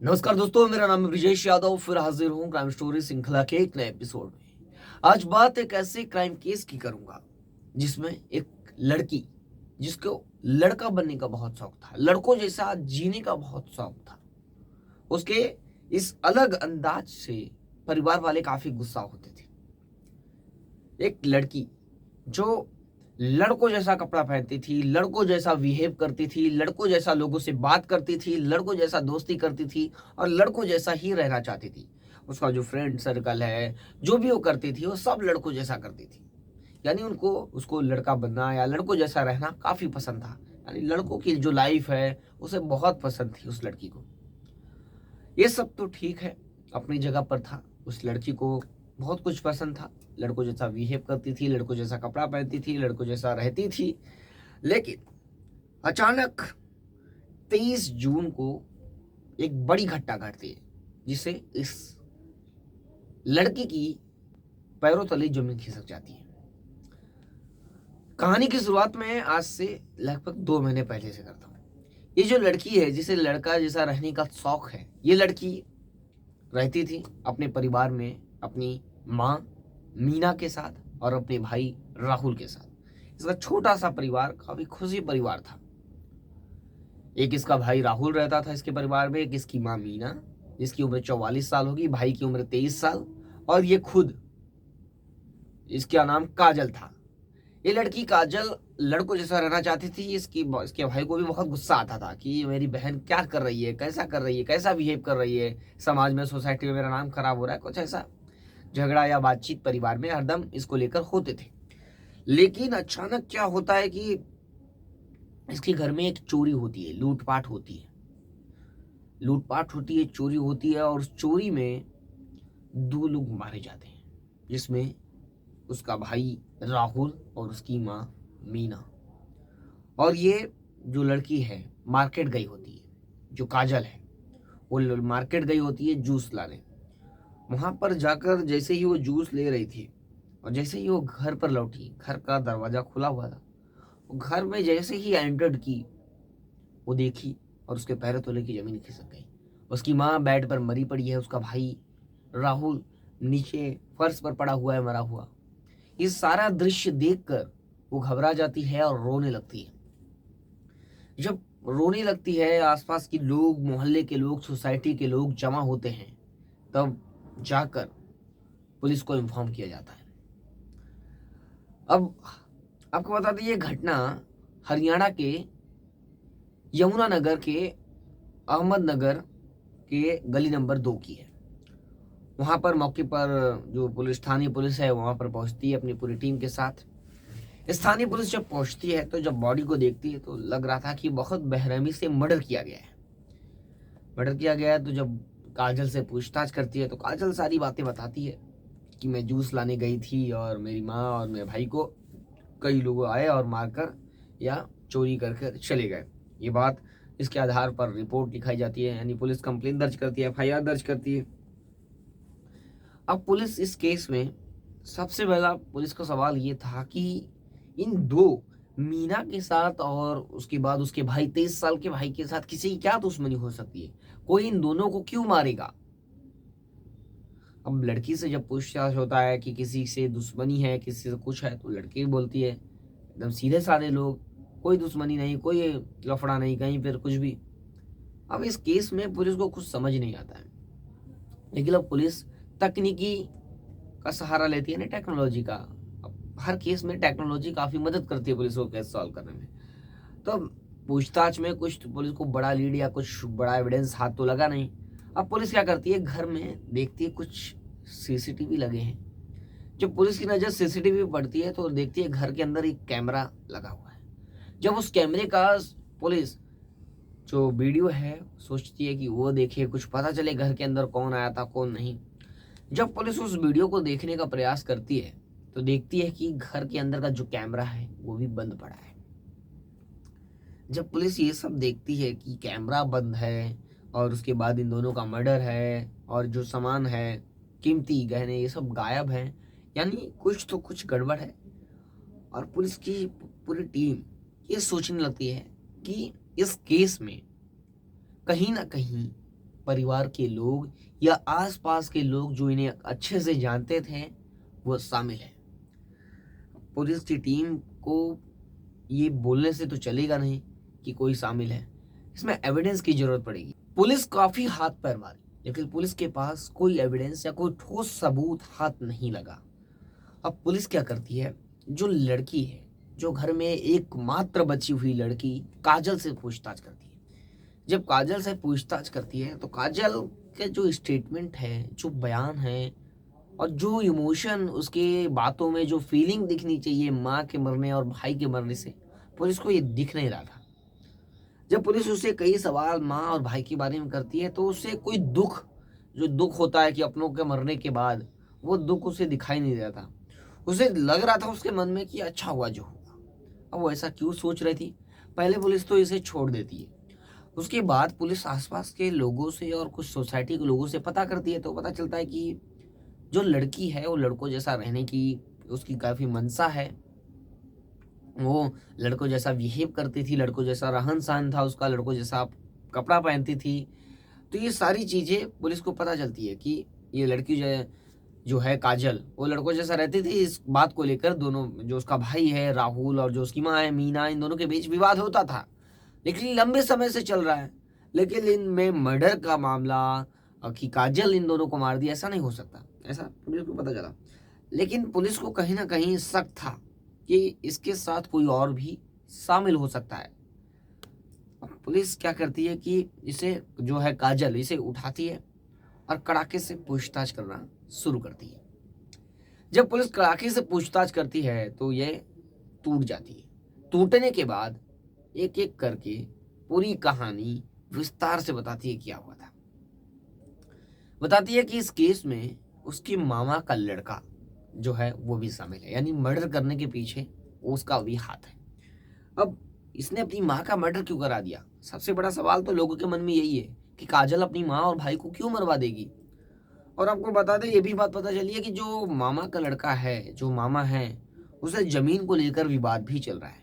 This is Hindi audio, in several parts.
नमस्कार दोस्तों, मेरा नाम है ब्रिजेश यादव। फिर हाजिर हूँ क्राइम स्टोरी श्रृंखला के एक नए एपिसोड में। आज बात एक ऐसे क्राइम केस की करूंगा जिसमें एक लड़की, जिसको लड़का बनने का बहुत शौक था, लड़कों जैसा जीने का बहुत शौक था, उसके इस अलग अंदाज से परिवार वाले काफी गुस्सा होते थे। एक लड़की जो लड़कों जैसा कपड़ा पहनती थी, लड़कों जैसा बिहेव करती थी, लड़कों जैसा लोगों से बात करती थी, लड़कों जैसा दोस्ती करती थी और लड़कों जैसा ही रहना चाहती थी। उसका जो फ्रेंड सर्कल है, जो भी वो करती थी, वो सब लड़कों जैसा करती थी। यानी उनको उसको लड़का बनना या लड़कों जैसा रहना काफी पसंद था। यानी लड़कों की जो लाइफ है उसे बहुत पसंद थी उस लड़की को। ये सब तो ठीक है, अपनी जगह पर था। उस लड़की को बहुत कुछ पसंद था, लड़कों जैसा बिहेव करती थी, लड़कों जैसा कपड़ा पहनती थी, लड़कों जैसा रहती थी। लेकिन अचानक 23 जून को एक बड़ी घटना घटती है जिससे इस लड़की की पैरों तले जमीन खिसक जाती है। कहानी की शुरुआत में आज से लगभग 2 महीने पहले से करता हूँ। ये जो लड़की है, जिसे लड़का जैसा रहने का शौक है, ये लड़की रहती थी अपने परिवार में अपनी माँ मीना के साथ और अपने भाई राहुल के साथ। इसका छोटा सा परिवार काफी खुशी परिवार था। एक इसका भाई राहुल रहता था इसके परिवार में, एक इसकी माँ मीना जिसकी उम्र 44 साल होगी, भाई की उम्र 23 साल, और ये खुद, इसका नाम काजल था। ये लड़की काजल लड़कों जैसा रहना चाहती थी। इसके भाई को भी बहुत गुस्सा आता था कि मेरी बहन क्या कर रही है, कैसा कर रही है, कैसा बिहेव कर रही है, समाज में, सोसाइटी में मेरा नाम खराब हो रहा है। कुछ ऐसा झगड़ा या बातचीत परिवार में हरदम इसको लेकर होते थे। लेकिन अचानक क्या होता है कि इसके घर में एक चोरी होती है, लूटपाट होती है, चोरी होती है, और उस चोरी में 2 लोग मारे जाते हैं, जिसमें उसका भाई राहुल और उसकी माँ मीना। और ये जो लड़की है मार्केट गई होती है, जो काजल है वो मार्केट गई होती है जूस लाने। वहां पर जाकर जैसे ही वो जूस ले रही थी और जैसे ही वो घर पर लौटी, घर का दरवाजा खुला हुआ था, वो घर में जैसे ही एंटर्ड की, वो देखी और उसके पैरों तले की जमीन खिसक गई। उसकी माँ बेड पर मरी पड़ी है, उसका भाई राहुल नीचे फर्श पर पड़ा हुआ है, मरा हुआ। ये सारा दृश्य देखकर वो घबरा जाती है और रोने लगती है। जब रोने लगती है, आसपास के लोग, मोहल्ले के लोग, सोसाइटी के लोग जमा होते हैं, तब जाकर पुलिस को इन्फॉर्म किया जाता है। अब आपको बता दें, ये घटना हरियाणा के यमुनानगर के अहमदनगर के गली नंबर 2 की है। वहां पर मौके पर जो पुलिस, स्थानीय पुलिस है, वहां पर पहुंचती है अपनी पूरी टीम के साथ। स्थानीय पुलिस जब पहुंचती है तो जब बॉडी को देखती है तो लग रहा था कि बहुत बेरहमी से मर्डर किया गया है। तो जब काजल से पूछताछ करती है तो काजल सारी बातें बताती है कि मैं जूस लाने गई थी और मेरी माँ और मेरे भाई को कई लोग आए और मारकर या चोरी करके चले गए। ये बात, इसके आधार पर रिपोर्ट लिखाई जाती है, यानी पुलिस कंप्लेन दर्ज करती है, एफआईआर दर्ज करती है। अब पुलिस इस केस में, सबसे पहला पुलिस का सवाल ये था कि इन 2, मीना के साथ और उसके बाद उसके भाई, 23 साल के भाई के साथ किसी की क्या दुश्मनी हो सकती है, कोई इन दोनों को क्यों मारेगा। अब लड़की से जब पूछताछ होता है कि किसी से दुश्मनी है, किसी से कुछ है, तो लड़की भी है एकदम सीधे साधे लोग, कोई दुश्मनी नहीं, कोई लफड़ा नहीं, कहीं पर कुछ भी। अब इस केस में पुलिस को कुछ समझ नहीं आता है। लेकिन अब पुलिस तकनीकी का सहारा लेती है ना, टेक्नोलॉजी का। अब हर केस में टेक्नोलॉजी काफी मदद करती है पुलिस को केस सॉल्व करने में। तो अब पूछताछ में कुछ तो पुलिस को बड़ा लीड या कुछ बड़ा एविडेंस हाथ तो लगा नहीं। अब पुलिस क्या करती है, घर में देखती है कुछ सीसीटीवी लगे हैं। जब पुलिस की नजर सीसीटीवी पड़ती है तो देखती है घर के अंदर एक कैमरा लगा हुआ है। जब उस कैमरे का पुलिस जो वीडियो है सोचती है कि वो देखे, कुछ पता चले घर के अंदर कौन आया था कौन नहीं। जब पुलिस उस वीडियो को देखने का प्रयास करती है तो देखती है कि घर के अंदर का जो कैमरा है वो भी बंद पड़ा है। जब पुलिस ये सब देखती है कि कैमरा बंद है और उसके बाद इन दोनों का मर्डर है और जो सामान है, कीमती गहने, ये सब गायब है, यानी कुछ तो कुछ गड़बड़ है। और पुलिस की पूरी टीम ये सोचने लगती है कि इस केस में कहीं ना कहीं परिवार के लोग या आसपास के लोग जो इन्हें अच्छे से जानते थे वो शामिल है। पुलिस की टीम को ये बोलने से तो चलेगा नहीं कि कोई शामिल है, इसमें एविडेंस की जरूरत पड़ेगी। पुलिस काफी हाथ पैर मारी, लेकिन पुलिस के पास कोई एविडेंस या कोई ठोस सबूत हाथ नहीं लगा। अब पुलिस क्या करती है, जो लड़की है, जो घर में एकमात्र बची हुई लड़की काजल से पूछताछ करती है। जब काजल से पूछताछ करती है तो काजल के जो स्टेटमेंट है, जो बयान है और जो इमोशन उसके बातों में, जो फीलिंग दिखनी चाहिए माँ के मरने और भाई के मरने से, पुलिस को ये दिख नहीं रहा था। जब पुलिस उससे कई सवाल माँ और भाई के बारे में करती है तो उससे कोई दुख, जो दुख होता है कि अपनों के मरने के बाद, वो दुख उसे दिखाई नहीं देता था। उसे लग रहा था उसके मन में कि अच्छा हुआ जो हुआ। अब वो ऐसा क्यों सोच रही थी? पहले पुलिस तो इसे छोड़ देती है, उसके बाद पुलिस आसपास के लोगों से और कुछ सोसाइटी के लोगों से पता करती है, तो पता चलता है कि जो लड़की है वो लड़कों जैसा रहने की उसकी काफ़ी मंशा है। वो लड़कों जैसा बिहेव करती थी, लड़कों जैसा रहन सहन था उसका, लड़कों जैसा कपड़ा पहनती थी। तो ये सारी चीज़ें पुलिस को पता चलती है कि ये लड़की जो है काजल, वो लड़कों जैसा रहती थी। इस बात को लेकर दोनों, जो उसका भाई है राहुल और जो उसकी माँ है मीना, इन दोनों के बीच विवाद होता था, लेकिन लंबे समय से चल रहा है। लेकिन इनमें मर्डर का मामला कि काजल इन दोनों को मार दिया, ऐसा नहीं हो सकता, ऐसा पुलिस को पता चला। लेकिन पुलिस को कहीं ना कहीं शक था कि इसके साथ कोई और भी शामिल हो सकता है। पुलिस क्या करती है कि इसे, जो है काजल, इसे उठाती है और कड़ाके से पूछताछ करना शुरू करती है। जब पुलिस कड़ाके से पूछताछ करती है तो ये टूट जाती है। टूटने के बाद एक एक करके पूरी कहानी विस्तार से बताती है क्या हुआ था। बताती है कि इस केस में उसकी मामा का लड़का जो है वो भी शामिल है, यानी मर्डर करने के पीछे उसका भी हाथ है। अब इसने अपनी माँ का मर्डर क्यों करा दिया? सबसे बड़ा सवाल तो लोगों के मन में यही है कि काजल अपनी माँ और भाई को क्यों मरवा देगी। और आपको बता दें, ये भी बात पता चली है कि जो मामा का लड़का है, जो मामा है, उसे जमीन को लेकर विवाद भी चल रहा है।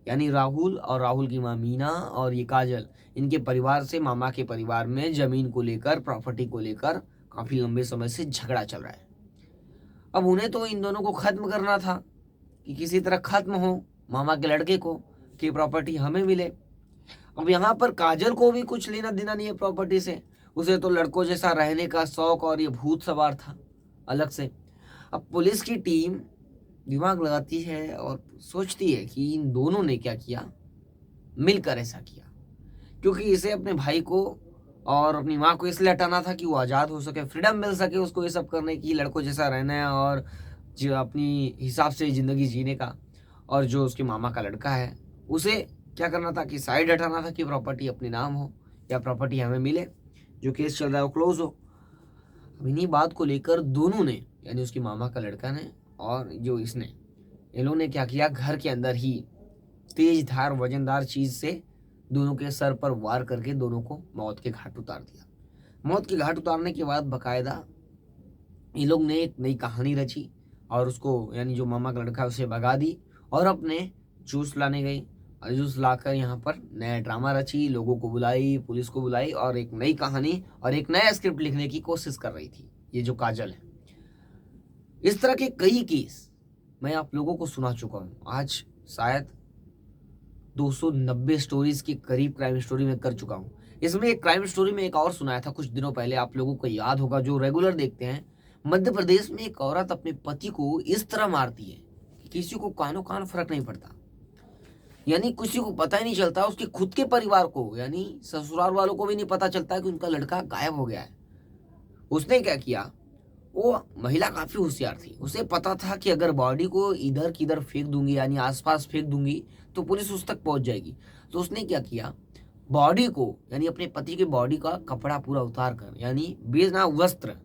यानी राहुल और राहुल की माँ मीना और ये काजल, इनके परिवार से मामा के परिवार में जमीन को लेकर, प्रॉपर्टी को लेकर काफी लंबे समय से झगड़ा चल रहा है। अब उन्हें तो इन दोनों को खत्म करना था कि किसी तरह खत्म हो मामा के लड़के को, कि प्रॉपर्टी हमें मिले। अब यहाँ पर काजल को भी कुछ लेना देना नहीं है प्रॉपर्टी से, उसे तो लड़कों जैसा रहने का शौक और ये भूत सवार था अलग से। अब पुलिस की टीम दिमाग लगाती है और सोचती है कि इन दोनों ने क्या किया, मिलकर ऐसा किया, क्योंकि इसे अपने भाई को और अपनी माँ को इसलिए हटाना था कि वो आज़ाद हो सके, फ्रीडम मिल सके उसको ये सब करने की, लड़कों जैसा रहना है और जो अपनी हिसाब से ज़िंदगी जीने का। और जो उसके मामा का लड़का है, उसे क्या करना था कि साइड हटाना था कि प्रॉपर्टी अपने नाम हो या प्रॉपर्टी हमें मिले, जो केस चल रहा है वो क्लोज हो। अब इन्हीं बात को लेकर दोनों ने, यानी उसकी मामा का लड़का ने और जो इसने, इन लोगों ने क्या किया, घर के अंदर ही तेज धार वजनदार चीज से दोनों के सर पर वार करके दोनों को मौत के घाट उतार दिया। मौत के घाट उतारने के बाद बकायदा इन लोग ने एक नई कहानी रची और उसको, यानी जो मामा का लड़का है, उसे भगा दी और अपने जूस लाने गई और जूस लाकर यहाँ पर नया ड्रामा रची, लोगों को बुलाई, पुलिस को बुलाई और एक नई कहानी और एक नया स्क्रिप्ट लिखने की कोशिश कर रही थी ये जो काजल है। इस तरह के कई केस मैं आप लोगों को सुना चुका हूँ। आज शायद 290 स्टोरीज के करीब क्राइम स्टोरी में कर चुका हूँ। इसमें एक क्राइम स्टोरी में एक और सुनाया था कुछ दिनों पहले, आप लोगों को याद होगा जो रेगुलर देखते हैं। मध्य प्रदेश में एक औरत अपने पति को इस तरह मारती है कि किसी को कानो कान फर्क नहीं पड़ता, यानी किसी को पता ही नहीं चलता, उसके खुद के परिवार को, यानी ससुराल वालों को भी नहीं पता चलता कि उनका लड़का गायब हो गया है। उसने क्या किया, वो महिला काफी होशियार थी, उसे पता था कि अगर बॉडी को इधर किधर फेंक दूंगी, यानी आसपास फेंक दूंगी, तो पुलिस उस तक पहुंच जाएगी। तो उसने क्या किया, बॉडी को, यानी अपने पति के बॉडी का कपड़ा पूरा उतार कर, यानी बिना वस्त्र,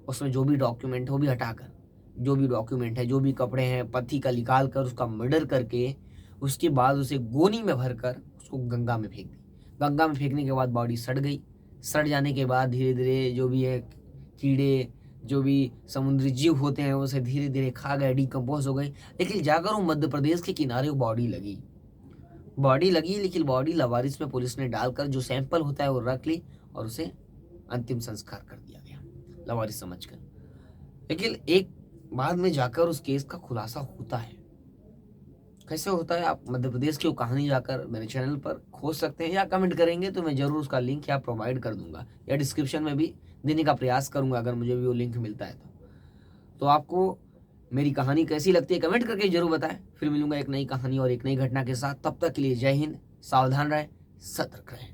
उसमें जो भी डॉक्यूमेंट है वो भी हटाकर, जो भी डॉक्यूमेंट है, जो भी कपड़े हैं, पति का निकाल कर उसका मर्डर करके, उसके बाद उसे गोनी में भरकर उसको गंगा में फेंक दी। गंगा में फेंकने के बाद बॉडी सड़ गई। सड़ जाने के बाद धीरे धीरे जो भी है कीड़े, जो भी समुद्री जीव होते हैं, उसे धीरे धीरे खा गए, डिकम्पोज हो गई। लेकिन जाकर वो मध्य प्रदेश के किनारे वो बॉडी लगी, लेकिन बॉडी लवारिस में पुलिस ने डालकर जो सैंपल होता है वो रख ली और उसे अंतिम संस्कार कर दिया गया लावारिस समझकर। लेकिन एक बाद में जाकर उस केस का खुलासा होता है। कैसे होता है आप मध्य प्रदेश की वो कहानी जाकर मेरे चैनल पर खोज सकते हैं, या कमेंट करेंगे तो मैं जरूर उसका लिंक यहाँ प्रोवाइड कर दूंगा, या डिस्क्रिप्शन में भी देने का प्रयास करूंगा अगर मुझे भी वो लिंक मिलता है तो आपको मेरी कहानी कैसी लगती है कमेंट करके जरूर बताएं। फिर मिलूंगा एक नई कहानी और एक नई घटना के साथ। तब तक के लिए जय हिंद, सावधान रहें, सतर्क रहें।